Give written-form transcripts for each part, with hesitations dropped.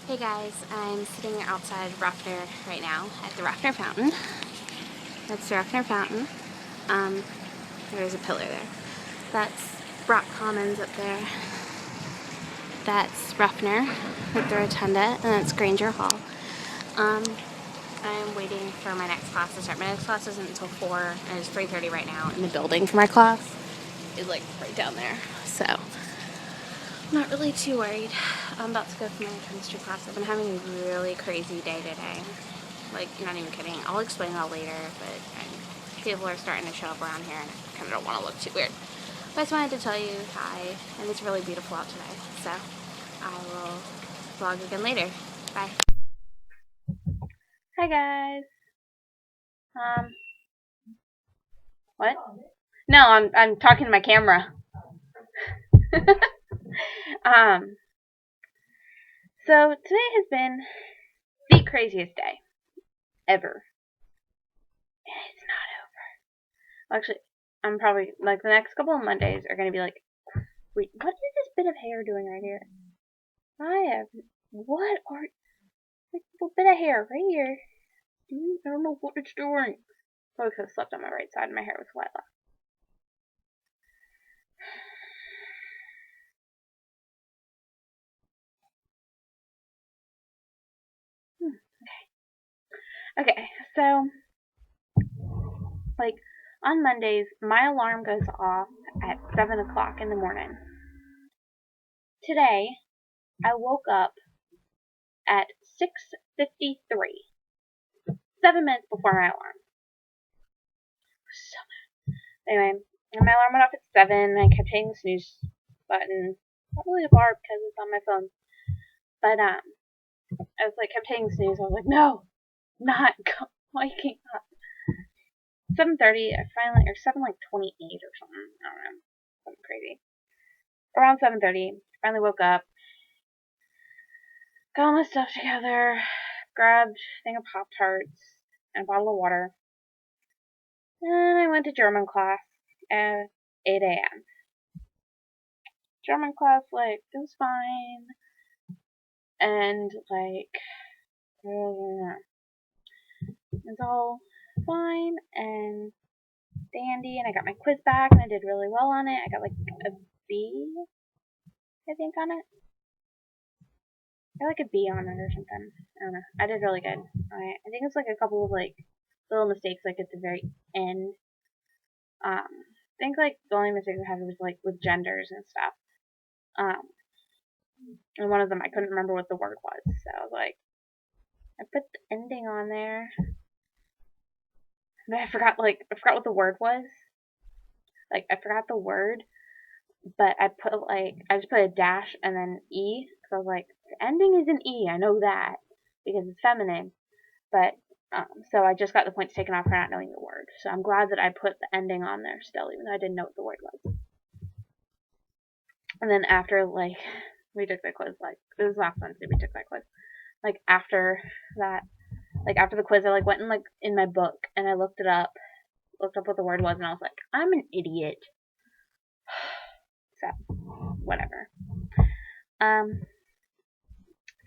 Hey guys, I'm sitting outside Ruffner right now at the Ruffner Fountain. That's the Ruffner Fountain. There's a pillar there. That's Brock Commons up there. That's Ruffner with the rotunda, and that's Granger Hall. I'm waiting for my next class to start. My next class isn't until 4, and it's 3:30 right now, and the building for my class is like right down there. So I'm not really too worried. I'm about to go for my chemistry class. I've been having a really crazy day today. Like, not even kidding. I'll explain that later, but people are starting to show up around here, and I kind of don't want to look too weird. But I just wanted to tell you hi, and it's really beautiful out today. So I will vlog again later. Bye. Hi guys. What? No, I'm talking to my camera. So today has been the craziest day ever. And it's not over. Actually, I'm probably, like, the next couple of Mondays are going to be like, wait, what is this bit of hair doing right here? What are, like, a bit of hair right here? I don't know what it's doing. Probably because I slept on my right side and my hair was wet last. Okay, so, like, on Mondays, my alarm goes off at 7 o'clock in the morning. Today, I woke up at 6:53, 7 minutes before my alarm. So, anyway, my alarm went off at 7. I kept hitting the snooze button, probably a bar because it's on my phone. But I was like, kept hitting snooze. I was like, no, not waking up. 7:30, I finally, or 7:28 or something. I don't know, something crazy. Around 7:30, finally woke up, got all my stuff together, grabbed a thing of Pop-Tarts and a bottle of water, and I went to German class at 8 a.m. German class, like, it was fine, and, like, it's all fine and dandy, and I got my quiz back, and I did really well on it. I got, like, a B, I think, on it. I got, like, a B on it or something. I don't know. I did really good. I think it's, like, a couple of, like, little mistakes, like, at the very end. I think, like, the only mistakes I had was, like, with genders and stuff. And one of them, I couldn't remember what the word was, so I was like, I put the ending on there, but I forgot what the word was. Like, I forgot the word, but I just put a dash and then E, because I was like, the ending is an E, I know that, because it's feminine, but, so I just got the points taken off for not knowing the word, so I'm glad that I put the ending on there still, even though I didn't know what the word was. And then after, like, we took that quiz, like, it was last Wednesday we took that quiz, like, after that, like, after the quiz, I, like, went in, like, in my book, and I looked up what the word was, and I was like, I'm an idiot. So, whatever.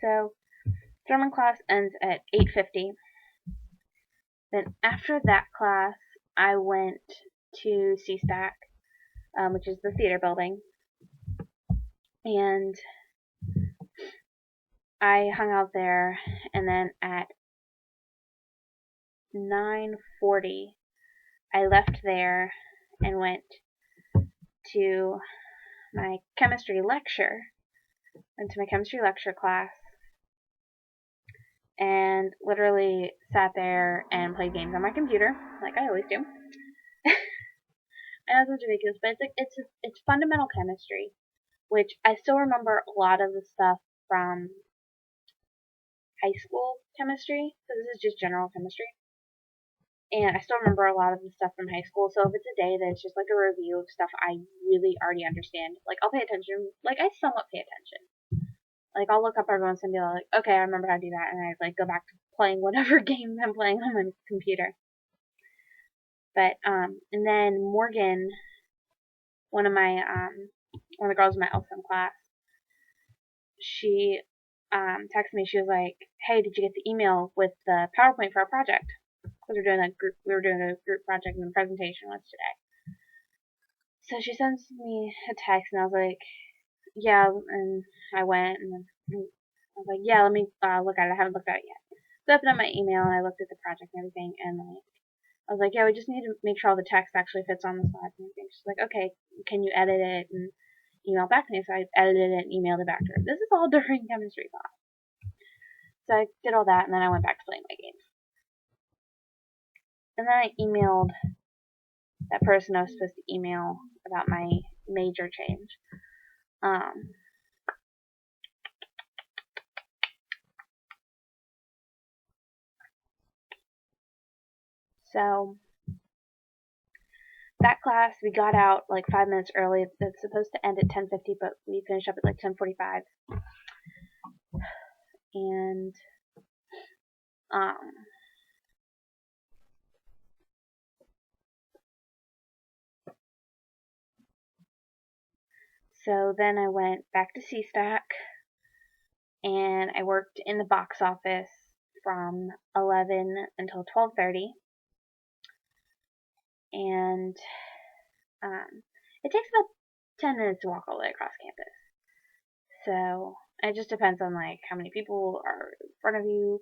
So, German class ends at 8:50. Then after that class, I went to CSTAC, which is the theater building, and I hung out there, and then at 9:40, I left there and went to my chemistry lecture. Went to my chemistry lecture class, and literally sat there and played games on my computer, like I always do. And that's ridiculous, but it's fundamental chemistry, which I still remember a lot of the stuff from high school chemistry. So this is just general chemistry, and I still remember a lot of the stuff from high school. So if it's a day that's just like a review of stuff I really already understand, like I'll pay attention. Like I somewhat pay attention. Like I'll look up every once and be like, okay, I remember how to do that, and I like go back to playing whatever game I'm playing on my computer. But and then Morgan, one of the girls in my LSM class, she texted me. She was like, "Hey, did you get the email with the PowerPoint for our project? Because we were doing a group project, and the presentation was today." So she sends me a text, and I was like, "Yeah," and I went, and I was like, "Yeah, let me look at it. I haven't looked at it yet." So I opened up my email, and I looked at the project and everything, and like, I was like, "Yeah, we just need to make sure all the text actually fits on the slides and everything." She's like, "Okay, can you edit it and email back to me?" So I edited it and emailed it back to her. This is all during chemistry class. So I did all that, and then I went back to playing my games. And then I emailed that person I was supposed to email about my major change. So that class, we got out like 5 minutes early. It's supposed to end at 10:50, but we finished up at like 10:45. And so then I went back to CStack, and I worked in the box office from 11 until 12:30. And it takes about 10 minutes to walk all the way across campus. So it just depends on like how many people are in front of you.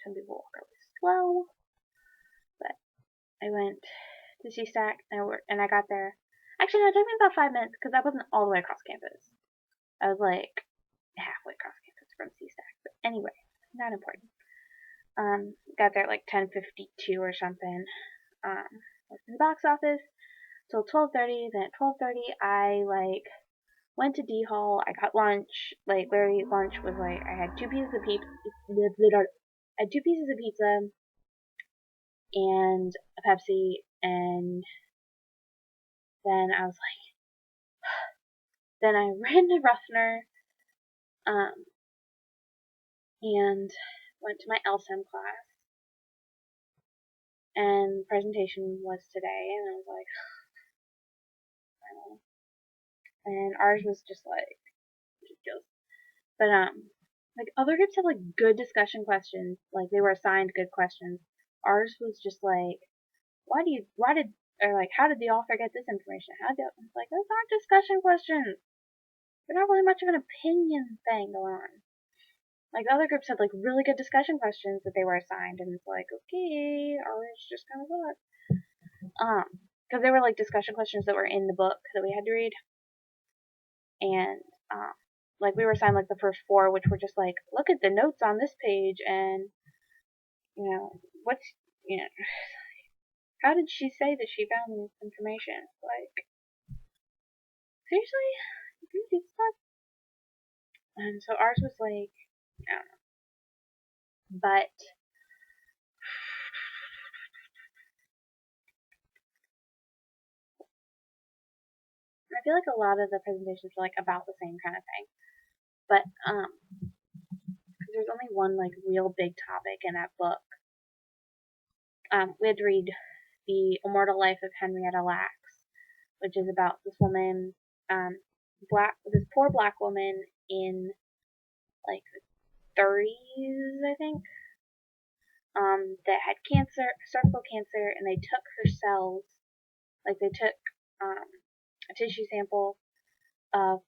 Some people walk really slow. But I went to CStack and I got there. Actually, no, it took me about 5 minutes because I wasn't all the way across campus. I was like halfway across campus from CStack. But anyway, not important. Got there at like 10:52 or something. Worked in the box office till 12:30. Then at 12:30, I like went to D Hall. I got lunch. Like literally, lunch was like I had 2 pieces of pizza and a Pepsi, and then I was like, then I ran to Ruffner, and went to my LSEM class, and presentation was today, and I was like, finally. And ours was just like ridiculous. But like other groups had like good discussion questions, like they were assigned good questions. Ours was just like, how did the author get this information? How did the, it's like, those aren't discussion questions. They're not really much of an opinion thing going on. Like other groups had like really good discussion questions that they were assigned, and it's like, okay, ours just kind of sucked. Because they were like discussion questions that were in the book that we had to read, and like we were assigned like the first 4, which were just like, look at the notes on this page, and you know, what's you know, how did she say that she found this information? Like, seriously, you do stuff. And so ours was like, I don't know, but I feel like a lot of the presentations were like about the same kind of thing. But there's only one like real big topic in that book. We had to read The Immortal Life of Henrietta Lacks, which is about this woman, this poor black woman in like the 30s, I think, that had cancer, cervical cancer, and they took her cells, like they took a tissue sample of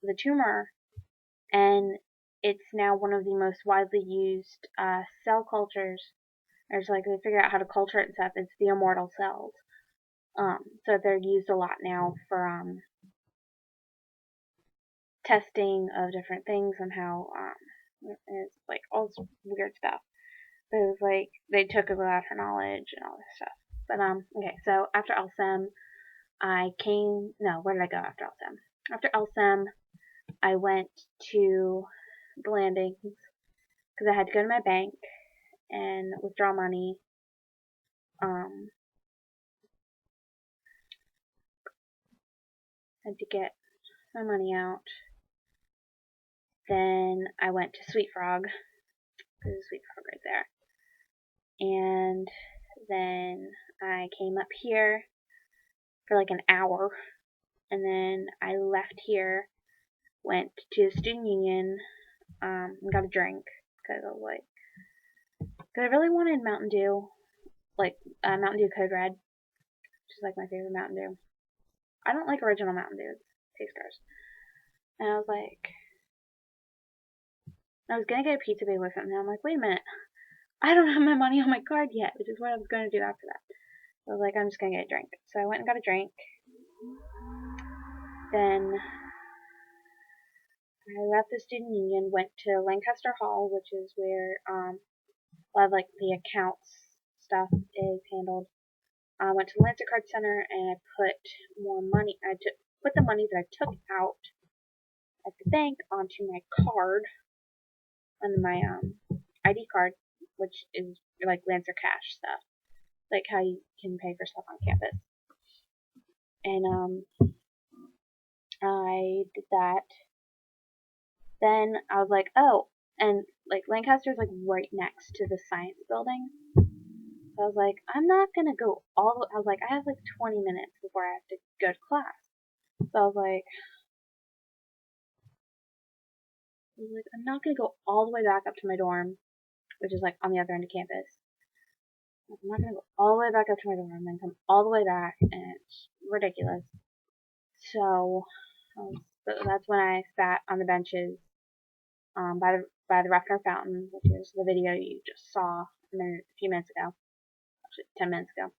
the tumor, and it's now one of the most widely used cell cultures. There's like they figure out how to culture it and stuff. It's the immortal cells. So they're used a lot now for testing of different things and how it's like all this weird stuff. But it was like they took it without her knowledge and all this stuff. But okay, so after LSEM, where did I go after LSEM? After LSEM, I went to the landings because I had to go to my bank and withdraw money. Had to get my money out. Then I went to Sweet Frog. There's a Sweet Frog right there. And then I came up here for like an hour. And then I left here, went to the student union, and got a drink because I was like, because I really wanted Mountain Dew, like Mountain Dew Code Red, which is like my favorite Mountain Dew. I don't like original Mountain Dew. It tastes gross. And I was like, I was gonna get a pizza bagel or something. And I'm like, wait a minute, I don't have my money on my card yet, which is what I was gonna do after that. So I was like, I'm just gonna get a drink. So I went and got a drink. Then I left the student union, went to Lancaster Hall, which is where a lot of like the accounts stuff is handled. I went to the Lancer Card Center and I put more money. Put the money that I took out at the bank onto my card, on my ID card, which is like Lancer Cash stuff, like how you can pay for stuff on campus. And I did that. Then I was like, oh, and like Lancaster's like right next to the science building. So I was like, I'm not gonna go all the way. I was like, I have like 20 minutes before I have to go to class. So I was like, I'm not gonna go all the way back up to my dorm, which is like on the other end of campus. I'm not gonna go all the way back up to my dorm and then come all the way back, and it's ridiculous. So that's when I sat on the benches by the Ruffner Fountain, which is the video you just saw a few minutes ago, actually 10 minutes ago.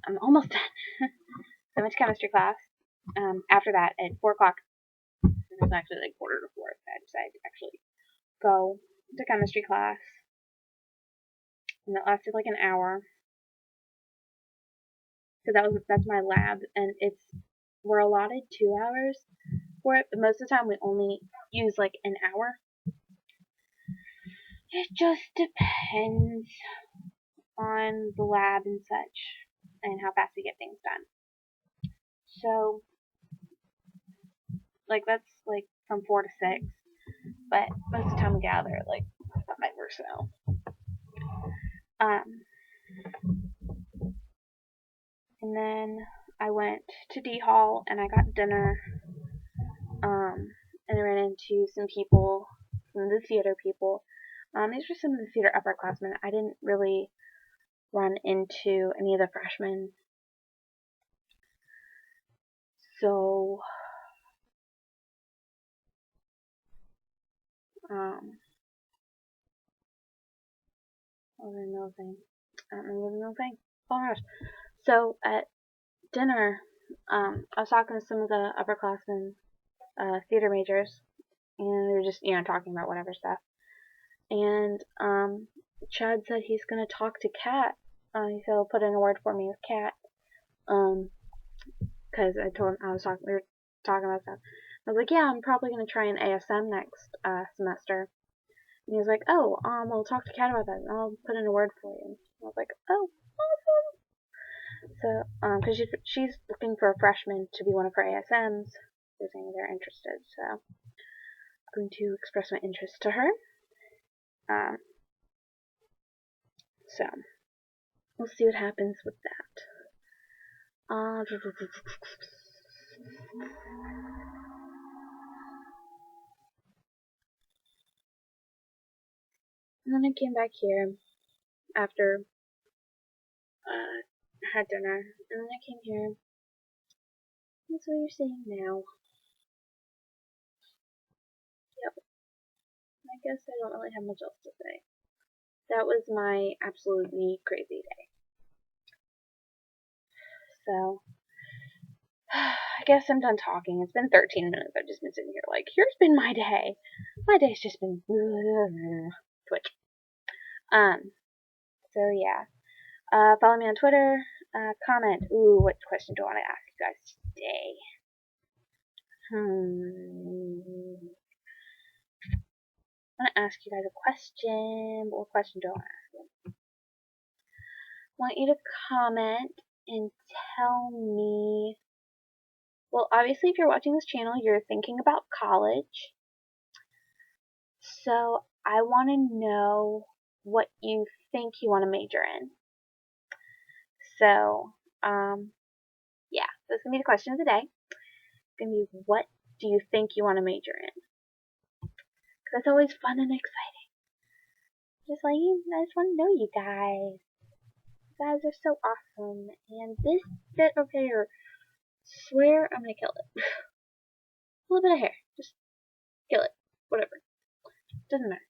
I'm almost done. So I went to chemistry class. After that, at 4 o'clock, it was actually like quarter to 4, I decided to actually go to chemistry class. And that lasted like an hour. Because that's my lab, and we're allotted 2 hours for it, but most of the time we only use like an hour. It just depends on the lab and such, and how fast we get things done. So, like, that's like from 4 to 6, but most of the time we get out of there at like 5 or so. And then I went to D Hall and I got dinner, and I ran into some people, some of the theater people. These were some of the theater upperclassmen. I didn't really run into any of the freshmen. So, what was another thing? I don't remember another thing. Oh my gosh. So, at dinner, I was talking to some of the upperclassmen, theater majors, and we were just, talking about whatever stuff. And, Chad said he's gonna talk to Kat. He said he'll put in a word for me with Kat. Cause we were talking about stuff. I was like, yeah, I'm probably gonna try an ASM next, semester. And he was like, oh, I'll talk to Kat about that, and I'll put in a word for you. And I was like, oh, awesome. So, cause she's looking for a freshman to be one of her ASMs. They're saying they're interested, so I'm going to express my interest to her. So, we'll see what happens with that. And then I came back here after I had dinner, and then I came here. That's what you're seeing now. Yep. I guess I don't really have much else to say. That was my absolutely crazy day. So, I guess I'm done talking. It's been 13 minutes. I've just been sitting here like, here's been my day. My day's just been Twitch. So yeah. Follow me on Twitter. Comment. Ooh, what question do I want to ask you guys today? I want to ask you guys a question. But what question do I want to ask you? I want you to comment and tell me. Well, obviously, if you're watching this channel, you're thinking about college. So I want to know what you think you want to major in. So, yeah, this is going to be the question of the day. It's going to be, what do you think you want to major in? That's always fun and exciting. Just like, I just want to know you guys. You guys are so awesome. And this bit of hair, swear I'm gonna kill it. A little bit of hair. Just kill it. Whatever. Doesn't matter.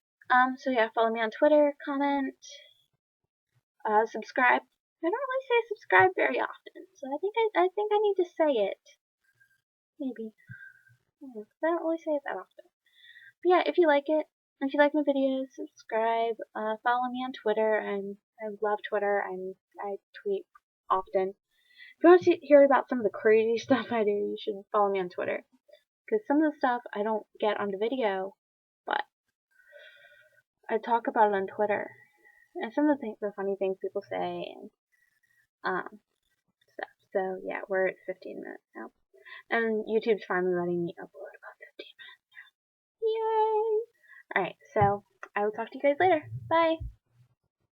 So yeah, follow me on Twitter, comment, subscribe. I don't really say subscribe very often, so I think I need to say it. Maybe. I don't really say it that often. But yeah, if you like it, if you like my videos, subscribe, follow me on Twitter. I love Twitter. I tweet often. If you want to hear about some of the crazy stuff I do, you should follow me on Twitter. Because some of the stuff I don't get on the video, but I talk about it on Twitter. And some of the funny things people say and stuff. So yeah, we're at 15 minutes now. And YouTube's finally letting me upload about 15 minutes now. Yay! Alright, so I will talk to you guys later. Bye!